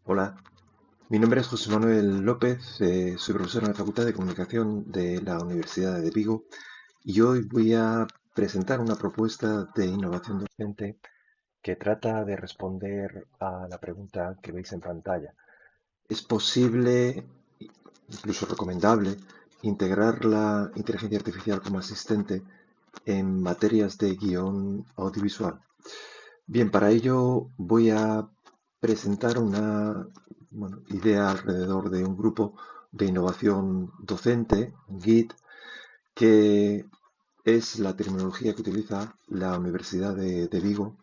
Hola, mi nombre es José Manuel López, soy profesor en la Facultad de Comunicación de la Universidad de Vigo y hoy voy a presentar una propuesta de innovación docente que trata de responder a la pregunta que veis en pantalla. ¿Es posible, incluso recomendable, integrar la inteligencia artificial como asistente en materias de guión audiovisual? Bien, para ello voy a presentar una idea alrededor de un grupo de innovación docente, un GID, que es la terminología que utiliza la Universidad de Vigo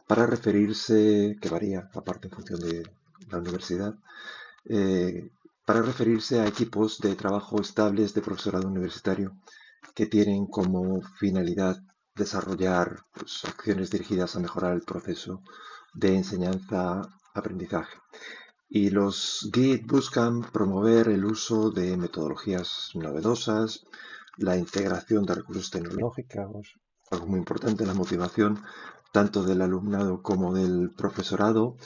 para referirse, que varía aparte en función de la universidad, eh, para referirse a equipos de trabajo estables de profesorado universitario que tienen como finalidad desarrollar pues, acciones dirigidas a mejorar el proceso de enseñanza-aprendizaje. Y los GID buscan promover el uso de metodologías novedosas, la integración de recursos tecnológicos, algo muy importante, la motivación tanto del alumnado como del profesorado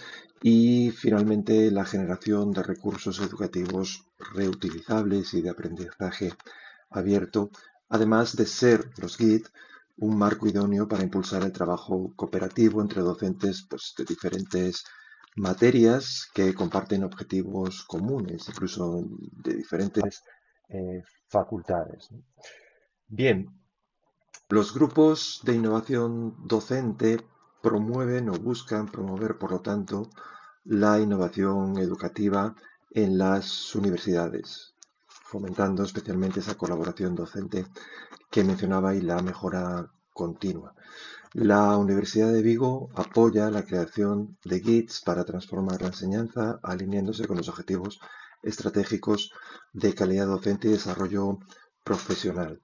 y finalmente la generación de recursos educativos reutilizables y de aprendizaje abierto, además de ser los GID un marco idóneo para impulsar el trabajo cooperativo entre docentes pues, de diferentes materias que comparten objetivos comunes, incluso de diferentes facultades. Bien, los grupos de innovación docente promueven o buscan promover, por lo tanto, la innovación educativa en las universidades, fomentando especialmente esa colaboración docente que mencionaba y la mejora continua. La Universidad de Vigo apoya la creación de GIDs para transformar la enseñanza, alineándose con los objetivos estratégicos de calidad docente y desarrollo profesional.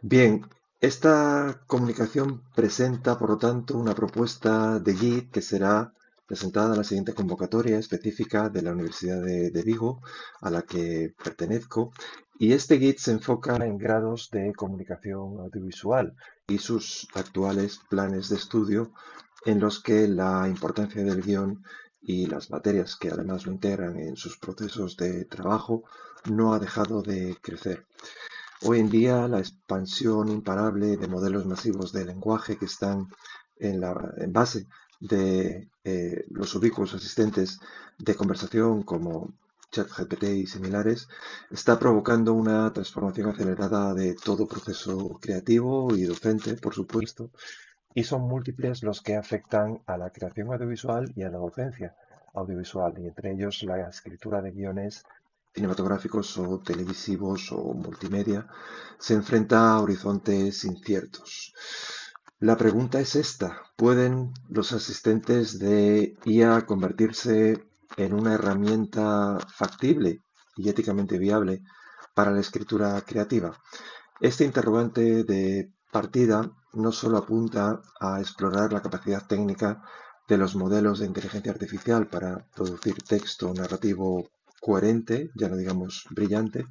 Bien, esta comunicación presenta, por lo tanto, una propuesta de GID que será presentada en la siguiente convocatoria específica de la Universidad de Vigo, a la que pertenezco, y este GID se enfoca en grados de comunicación audiovisual y sus actuales planes de estudio, en los que la importancia del guión y las materias que además lo integran en sus procesos de trabajo no ha dejado de crecer. Hoy en día, la expansión imparable de modelos masivos de lenguaje que están en base de los ubicuos asistentes de conversación como ChatGPT y similares, está provocando una transformación acelerada de todo proceso creativo y docente, por supuesto, y son múltiples los que afectan a la creación audiovisual y a la docencia audiovisual, y entre ellos la escritura de guiones cinematográficos o televisivos o multimedia, se enfrenta a horizontes inciertos. La pregunta es esta: ¿pueden los asistentes de IA convertirse en una herramienta factible y éticamente viable para la escritura creativa? Este interrogante de partida no solo apunta a explorar la capacidad técnica de los modelos de inteligencia artificial para producir texto narrativo coherente, ya no digamos brillante,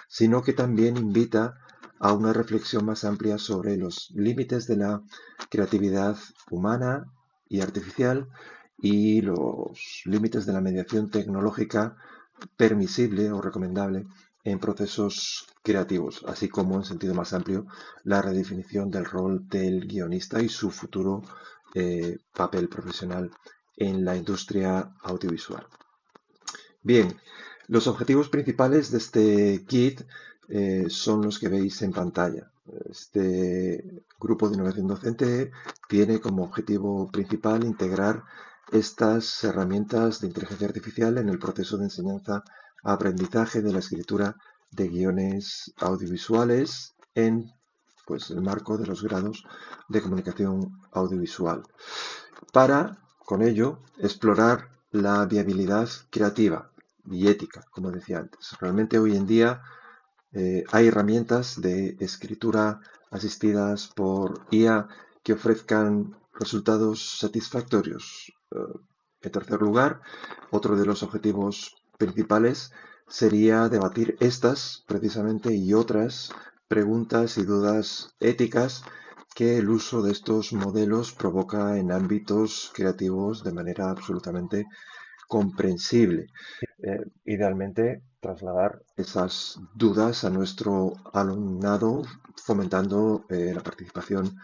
sino que también invita a una reflexión más amplia sobre los límites de la creatividad humana y artificial y los límites de la mediación tecnológica permisible o recomendable en procesos creativos, así como en sentido más amplio la redefinición del rol del guionista y su futuro papel profesional en la industria audiovisual. Bien, los objetivos principales de este kit son los que veis en pantalla. Este grupo de innovación docente tiene como objetivo principal integrar estas herramientas de inteligencia artificial en el proceso de enseñanza-aprendizaje de la escritura de guiones audiovisuales en pues, el marco de los grados de comunicación audiovisual, para, con ello, explorar la viabilidad creativa y ética, como decía antes. Realmente hoy en día hay herramientas de escritura asistidas por IA que ofrezcan resultados satisfactorios. En tercer lugar, otro de los objetivos principales sería debatir estas precisamente y otras preguntas y dudas éticas que el uso de estos modelos provoca en ámbitos creativos de manera absolutamente comprensible. Idealmente, trasladar esas dudas a nuestro alumnado, fomentando la participación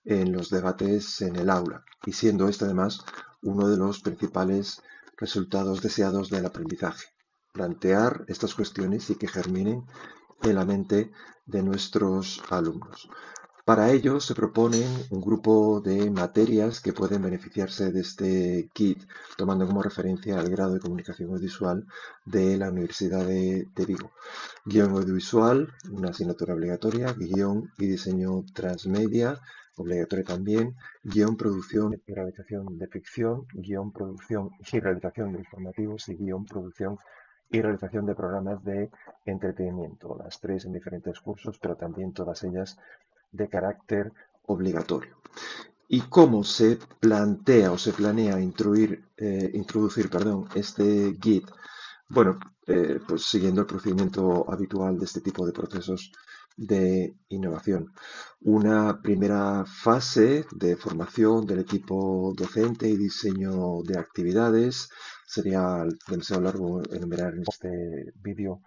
en los debates en el aula y siendo este además uno de los principales resultados deseados del aprendizaje. Plantear estas cuestiones y que germinen en la mente de nuestros alumnos. Para ello se proponen un grupo de materias que pueden beneficiarse de este kit, tomando como referencia el grado de comunicación audiovisual de la Universidad de Vigo. Guión audiovisual, una asignatura obligatoria, guión y diseño transmedia, obligatorio también, guión, producción y realización de ficción, guión, producción y realización de informativos y guión, producción y realización de programas de entretenimiento. Las tres en diferentes cursos, pero también todas ellas de carácter obligatorio. ¿Y cómo se plantea o se planea introducir este GIT? Bueno, pues siguiendo el procedimiento habitual de este tipo de procesos de innovación. Una primera fase de formación del equipo docente y diseño de actividades. Sería demasiado largo enumerar en este vídeo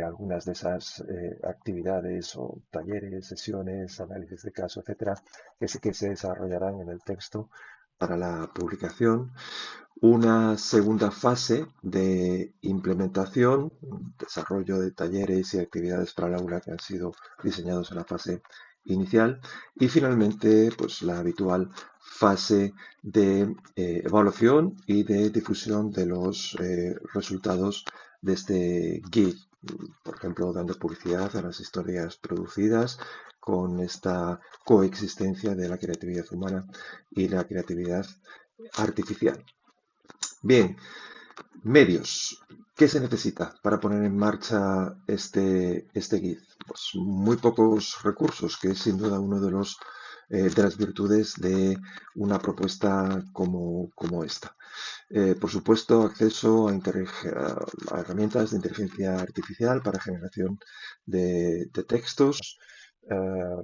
algunas de esas actividades o talleres, sesiones, análisis de caso, etcétera, que sí que se desarrollarán en el texto para la publicación. Una segunda fase de implementación, desarrollo de talleres y actividades para el aula que han sido diseñados en la fase inicial. Y finalmente, pues la habitual fase de evaluación y de difusión de los resultados de este GIF. Por ejemplo, dando publicidad a las historias producidas con esta coexistencia de la creatividad humana y la creatividad artificial. Bien, medios. ¿Qué se necesita para poner en marcha este GIF? Pues muy pocos recursos, que es sin duda uno de las virtudes de una propuesta como esta. Por supuesto, acceso a herramientas de inteligencia artificial para generación de textos, eh,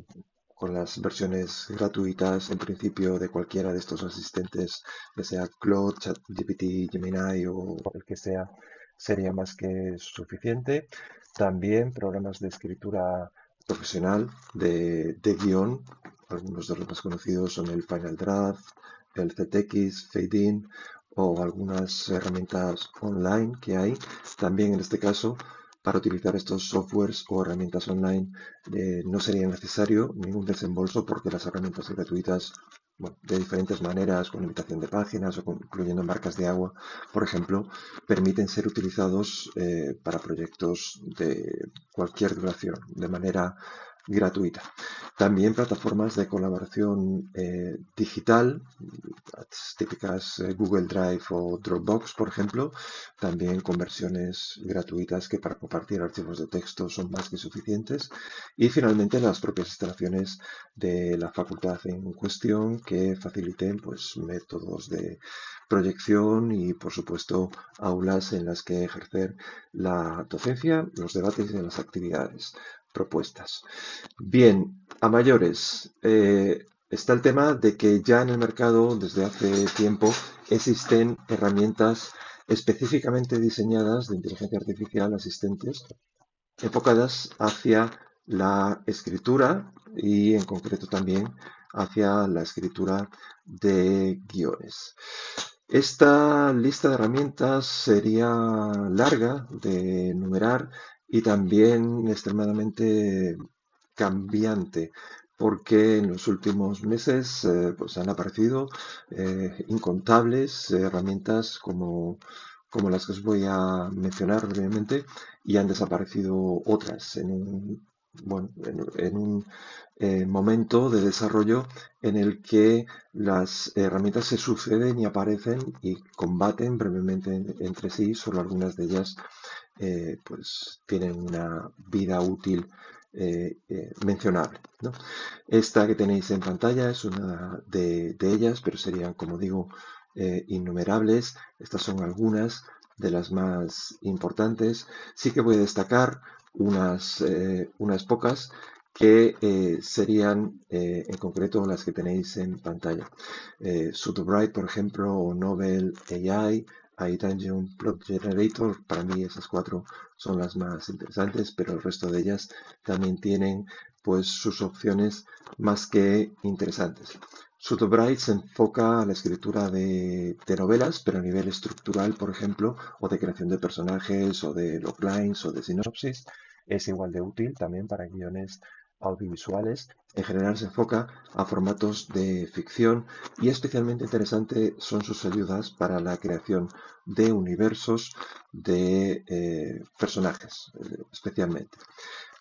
con las versiones gratuitas en principio de cualquiera de estos asistentes, ya sea Claude, ChatGPT, Gemini o el que sea, sería más que suficiente. También programas de escritura profesional de guión, algunos de los más conocidos son el Final Draft, el ZX, Fade-In o algunas herramientas online que hay. También en este caso, para utilizar estos softwares o herramientas online no sería necesario ningún desembolso porque las herramientas gratuitas, bueno, de diferentes maneras, con limitación de páginas o incluyendo marcas de agua, por ejemplo, permiten ser utilizados para proyectos de cualquier duración, de manera gratuita. También plataformas de colaboración digital, las típicas Google Drive o Dropbox, por ejemplo, también con versiones gratuitas que para compartir archivos de texto son más que suficientes. Y finalmente las propias instalaciones de la facultad en cuestión que faciliten pues, métodos de proyección y, por supuesto, aulas en las que ejercer la docencia, los debates y las actividades propuestas. Bien, a mayores, está el tema de que ya en el mercado desde hace tiempo existen herramientas específicamente diseñadas de inteligencia artificial asistentes enfocadas hacia la escritura y en concreto también hacia la escritura de guiones. Esta lista de herramientas sería larga de enumerar y también extremadamente cambiante, porque en los últimos meses pues han aparecido incontables herramientas como las que os voy a mencionar brevemente y han desaparecido otras en un momento de desarrollo en el que las herramientas se suceden y aparecen y combaten brevemente entre sí, solo algunas de ellas pues tienen una vida útil mencionable, ¿no? Esta que tenéis en pantalla es una de ellas, pero serían, como digo, innumerables. Estas son algunas de las más importantes. Sí que voy a destacar unas pocas que serían en concreto las que tenéis en pantalla. Sutherland, por ejemplo, o Novel AI, iDungeon, Plot Generator. Para mí esas cuatro son las más interesantes, pero el resto de ellas también tienen pues sus opciones más que interesantes. Sudowrite se enfoca a la escritura de novelas, pero a nivel estructural, por ejemplo, o de creación de personajes, o de loglines, o de sinopsis. Es igual de útil también para guiones audiovisuales. En general se enfoca a formatos de ficción y especialmente interesante son sus ayudas para la creación de universos de personajes, especialmente.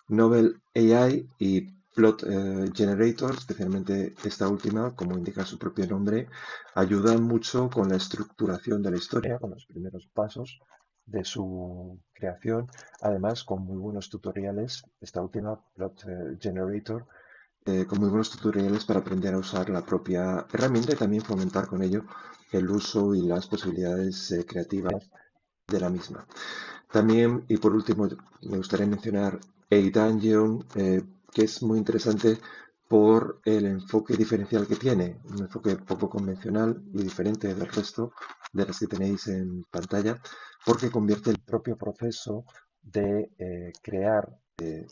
Novel AI y Plot Generator, especialmente esta última, como indica su propio nombre, ayudan mucho con la estructuración de la historia, con los primeros pasos de su creación, además con muy buenos tutoriales, esta última Plot Generator, con muy buenos tutoriales para aprender a usar la propia herramienta y también fomentar con ello el uso y las posibilidades creativas de la misma. También, y por último, me gustaría mencionar A-Dungeon, que es muy interesante por el enfoque diferencial que tiene, un enfoque poco convencional y diferente del resto de las que tenéis en pantalla, porque convierte el propio proceso de crear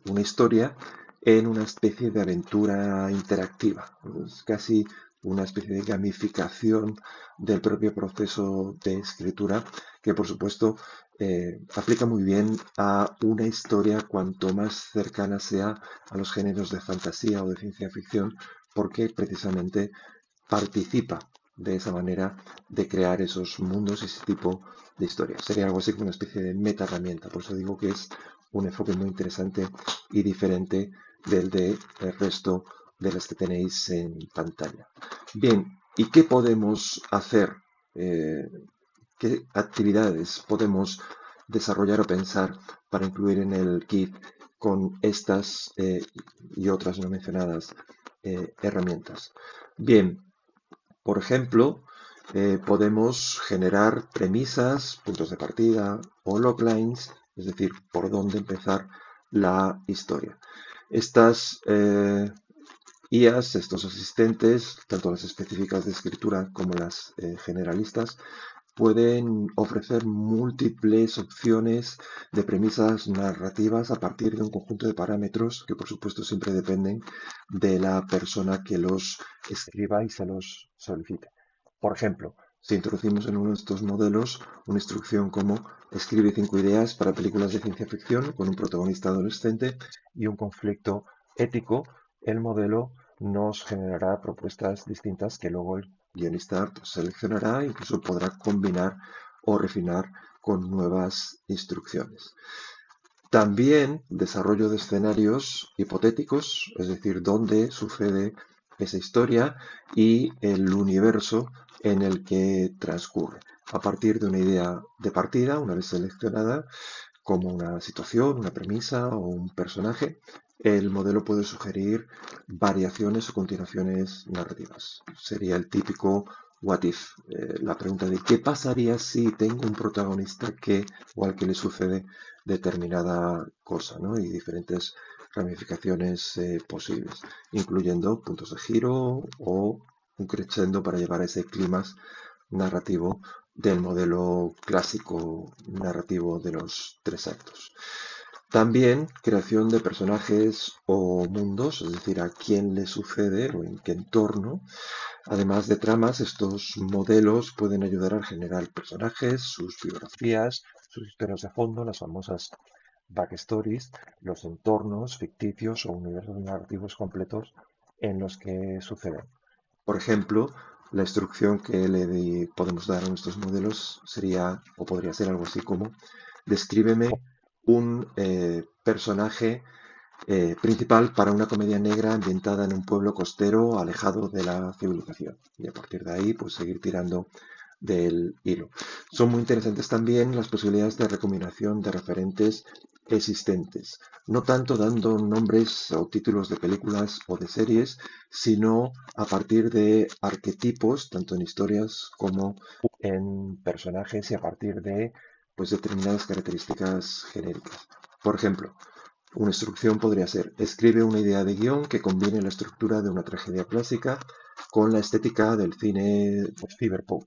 una historia en una especie de aventura interactiva. Es casi una especie de gamificación del propio proceso de escritura que, por supuesto, aplica muy bien a una historia cuanto más cercana sea a los géneros de fantasía o de ciencia ficción, porque precisamente participa de esa manera de crear esos mundos y ese tipo de historias. Sería algo así como una especie de meta herramienta. Por eso digo que es un enfoque muy interesante y diferente del resto de las que tenéis en pantalla. Bien, ¿y qué podemos hacer? ¿Qué actividades podemos desarrollar o pensar para incluir en el kit con estas y otras no mencionadas herramientas? Bien, por ejemplo, podemos generar premisas, puntos de partida o loglines, es decir, por dónde empezar la historia. Estas IAs, estos asistentes, tanto las específicas de escritura como las generalistas, pueden ofrecer múltiples opciones de premisas narrativas a partir de un conjunto de parámetros que por supuesto siempre dependen de la persona que los escriba y se los solicite. Por ejemplo, si introducimos en uno de estos modelos una instrucción como escribe 5 ideas para películas de ciencia ficción con un protagonista adolescente y un conflicto ético, el modelo nos generará propuestas distintas que luego el guionista seleccionará, incluso podrá combinar o refinar con nuevas instrucciones. También desarrollo de escenarios hipotéticos, es decir, dónde sucede esa historia y el universo en el que transcurre. A partir de una idea de partida, una vez seleccionada, como una situación, una premisa o un personaje, el modelo puede sugerir variaciones o continuaciones narrativas. Sería el típico what if, la pregunta de qué pasaría si tengo un protagonista que o al que le sucede determinada cosa, ¿no? Y diferentes ramificaciones posibles, incluyendo puntos de giro o un crescendo para llevar a ese clímax narrativo del modelo clásico narrativo de los 3 actos. También creación de personajes o mundos, es decir, a quién le sucede o en qué entorno. Además de tramas, estos modelos pueden ayudar a generar personajes, sus biografías, sus historias de fondo, las famosas backstories, los entornos ficticios o universos narrativos completos en los que suceden. Por ejemplo, la instrucción que podemos dar a nuestros modelos sería, o podría ser algo así como, descríbeme un personaje principal para una comedia negra ambientada en un pueblo costero alejado de la civilización. Y a partir de ahí, pues seguir tirando del hilo. Son muy interesantes también las posibilidades de recombinación de referentes existentes, no tanto dando nombres o títulos de películas o de series, sino a partir de arquetipos, tanto en historias como en personajes y a partir de pues, determinadas características genéricas. Por ejemplo, una instrucción podría ser, escribe una idea de guión que combine la estructura de una tragedia clásica con la estética del cine cyberpunk.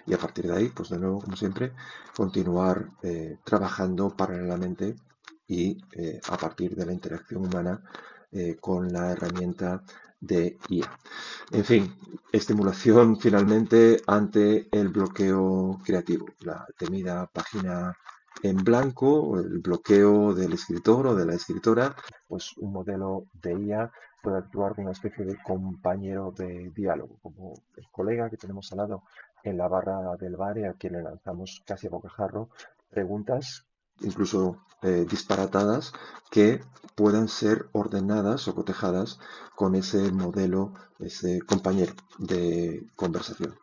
Y a partir de ahí, pues de nuevo, como siempre, continuar trabajando paralelamente y a partir de la interacción humana con la herramienta de IA. En fin, estimulación finalmente ante el bloqueo creativo, la temida página en blanco, el bloqueo del escritor o de la escritora, pues un modelo de IA puede actuar como una especie de compañero de diálogo, como el colega que tenemos al lado en la barra del bar y a quien le lanzamos casi a bocajarro preguntas, incluso disparatadas, que puedan ser ordenadas o cotejadas con ese modelo, ese compañero de conversación.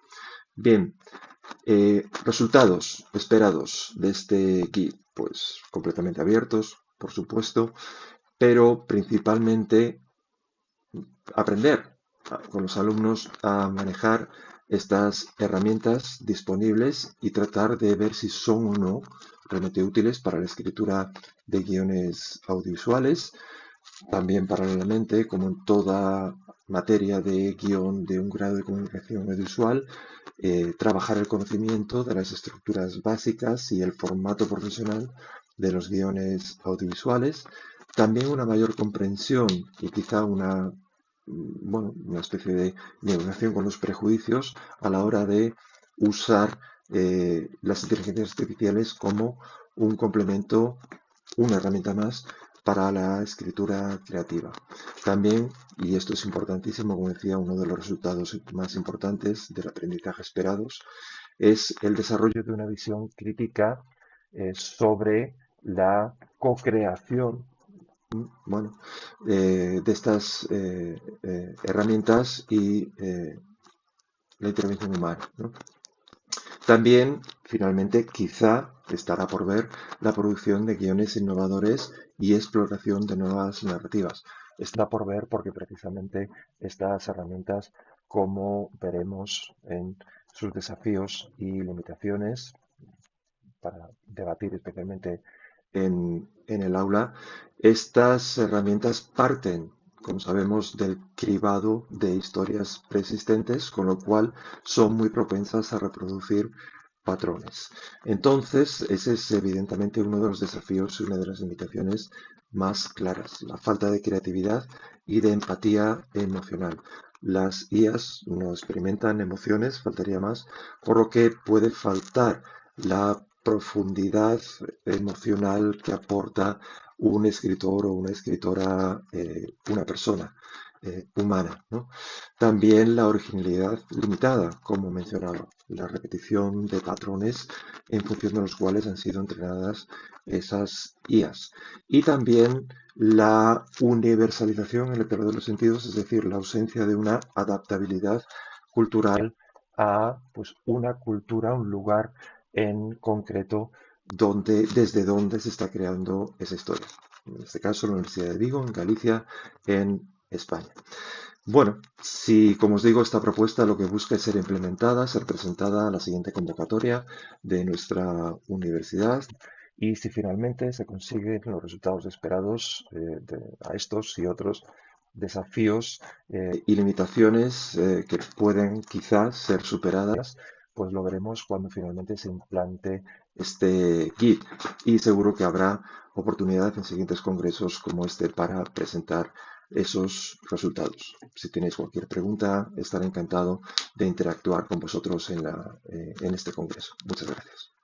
Bien, resultados esperados de este kit, pues completamente abiertos, por supuesto, pero principalmente aprender con los alumnos a manejar estas herramientas disponibles y tratar de ver si son o no realmente útiles para la escritura de guiones audiovisuales. También paralelamente, como en toda materia de guión de un grado de comunicación audiovisual, trabajar el conocimiento de las estructuras básicas y el formato profesional de los guiones audiovisuales. También una mayor comprensión y quizá una especie de negociación con los prejuicios a la hora de usar las inteligencias artificiales como un complemento, una herramienta más para la escritura creativa. También, y esto es importantísimo, como decía, uno de los resultados más importantes del aprendizaje esperados es el desarrollo de una visión crítica sobre la co-creación, bueno, de estas herramientas y la intervención humana, ¿no? También, finalmente, quizá estará por ver la producción de guiones innovadores y exploración de nuevas narrativas. Está por ver porque precisamente estas herramientas, como veremos en sus desafíos y limitaciones, para debatir especialmente en el aula, estas herramientas parten, como sabemos, del cribado de historias preexistentes, con lo cual son muy propensas a reproducir patrones. Entonces, ese es evidentemente uno de los desafíos y una de las limitaciones más claras, la falta de creatividad y de empatía emocional. Las IAs no experimentan emociones, faltaría más, por lo que puede faltar la profundidad emocional que aporta un escritor o una escritora, una persona humana, ¿no? También la originalidad limitada, como mencionaba, la repetición de patrones en función de los cuales han sido entrenadas esas IAs. Y también la universalización en el peor de los sentidos, es decir, la ausencia de una adaptabilidad cultural a pues, una cultura, un lugar en concreto desde donde se está creando esa historia. En este caso, la Universidad de Vigo, en Galicia, en España. Bueno, si, como os digo, esta propuesta lo que busca es ser implementada, ser presentada a la siguiente convocatoria de nuestra universidad y si finalmente se consiguen los resultados esperados a estos y otros desafíos y limitaciones que pueden quizás ser superadas, pues lo veremos cuando finalmente se implante este kit y seguro que habrá oportunidad en siguientes congresos como este para presentar esos resultados. Si tenéis cualquier pregunta, estaré encantado de interactuar con vosotros en este congreso. Muchas gracias.